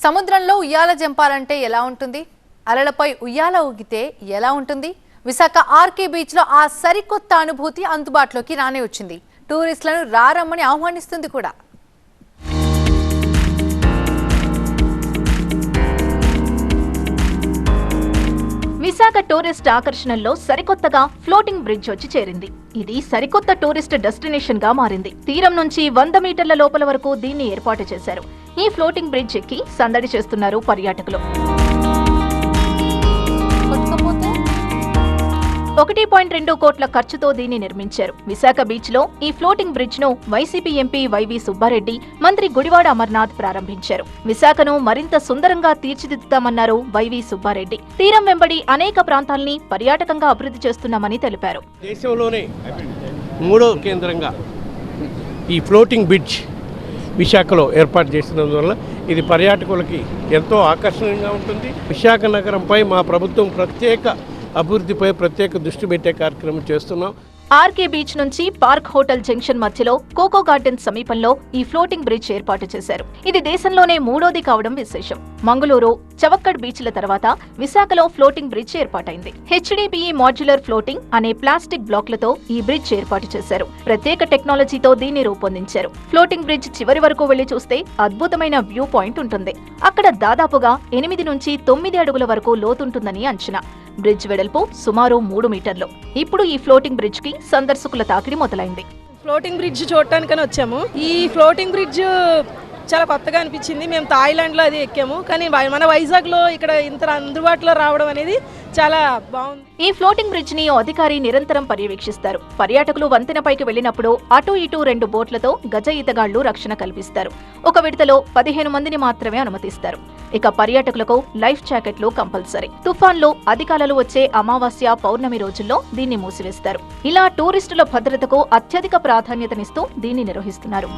సముద్రంలో ఉయ్యాల జంపాలంటే ఎలా ఉంటుంది? అలలపై ఉయ్యాల ఊగితే ఎలా ఉంటుంది? విశాఖ ఆర్కే బీచ్ లో ఆ సరికొత్త అనుభూతి అందుబాటులోకి రానే వచ్చింది. టూరిస్టులను రారమ్మని ఆహ్వానిస్తుంది కూడా. విశాఖ టూరిస్ట్ ఆకర్షణల్లో సరికొత్తగా ఫ్లోటింగ్ బ్రిడ్జ్ వచ్చి చేరింది. ఇది సరికొత్త టూరిస్ట్ డెస్టినేషన్ గా మారింది. తీరం నుంచి 100 మీటర్ల లోపల వరకు దీన్ని ఏర్పాటు చేశారు. ఈ ఫ్లోటింగ్ బ్రిడ్జ్ ఎక్కి సందడి చేస్తున్నారు పర్యాటకులు. 1.2 కోట్ల ఖర్చుతో దీన్ని నిర్మించారు. విశాఖ బీచ్ లో ఈ ఫ్లోటింగ్ బ్రిడ్జ్ ను వైసీపీ ఎంపీ వైవి సుబ్బారెడ్డి, మంత్రి గుడివాడ అమర్నాథ్ ప్రారంభించారు. విశాఖను మరింత సుందరంగా తీర్చిదిద్దుతామన్నారు వైవి సుబ్బారెడ్డి. తీరం వెంబడి అనేక ప్రాంతాల్ని పర్యాటకంగా అభివృద్ధి చేస్తున్నామని తెలిపారు. దేశంలోనే 3వ కేంద్రంగా ఈ ఫ్లోటింగ్ బ్రిడ్జ్ విశాఖలో ఏర్పాటు చేసినందువల్ల ఇది పర్యాటకులకి ఎంతో ఆకర్షణీయంగా ఉంటుంది. విశాఖ నగరంపై మా ప్రభుత్వం అభివృద్ధిపై ప్రత్యేక దృష్టి పెట్టే కార్యక్రమం చేస్తున్నాం. ఆర్కే బీచ్ నుంచి పార్క్ హోటల్ జంక్షన్ మధ్యలో కోకో గార్డెన్ సమీపంలో ఈ ఫ్లోటింగ్ బ్రిడ్జ్ ఏర్పాటు చేశారు. ఇది దేశంలోనే 3వది కావడం విశేషం. మంగళూరు, చవక్కడ్ బీచ్ల తర్వాత విశాఖలో ఫ్లోటింగ్ బ్రిడ్జ్ ఏర్పాటైంది. హెచ్డిపిఈ మాడ్యులర్ ఫ్లోటింగ్ అనే ప్లాస్టిక్ బ్లాక్లతో ఈ బ్రిడ్జ్ ఏర్పాటు చేశారు. ప్రత్యేక టెక్నాలజీతో దీన్ని రూపొందించారు. ఫ్లోటింగ్ బ్రిడ్జ్ చివరి వరకు వెళ్లి చూస్తే అద్భుతమైన వ్యూ పాయింట్ ఉంటుంది. అక్కడ దాదాపుగా 8 నుంచి 9 అడుగుల వరకు లోతుంటుందని అంచనా. బ్రిడ్జ్ వెడల్పు సుమారు 3 మీటర్లు. ఇప్పుడు ఈ ఫ్లోటింగ్ బ్రిడ్జ్ కి సందర్శకుల తాకిడి మొదలైంది. ఫ్లోటింగ్ బ్రిడ్జ్ చూడటానికని వచ్చాము. ఈ ఫ్లోటింగ్ బ్రిడ్జ్ చాలా కొత్తగా అనిపించింది. మేము థాయిలాండ్ లో అది ఎక్కాము, కానీ మన వైజాగ్ లో ఇక్కడ ఇంత అందుబాటులో రావడం అనేది చాలా బాగుంది. ఈ ఫ్లోటింగ్ బ్రిడ్జ్ ని అధికారి నిరంతరం పర్యవేక్షిస్తారు. పర్యాటకులు వంతెనపైకి వెళ్లినప్పుడు అటు ఇటు 2 బోట్లతో గజ ఈతగాళ్లు రక్షణ కల్పిస్తారు. ఒక విడతలో 15 మందిని మాత్రమే అనుమతిస్తారు. ఇక పర్యాటకులకు లైఫ్ జాకెట్లు కంపల్సరీ. తుఫాన్లు, అధికారులు వచ్చే అమావాస్య, పౌర్ణమి రోజుల్లో దీన్ని మూసివేస్తారు. ఇలా టూరిస్టుల భద్రతకు అత్యధిక ప్రాధాన్యతనిస్తూ దీన్ని నిర్వహిస్తున్నారు.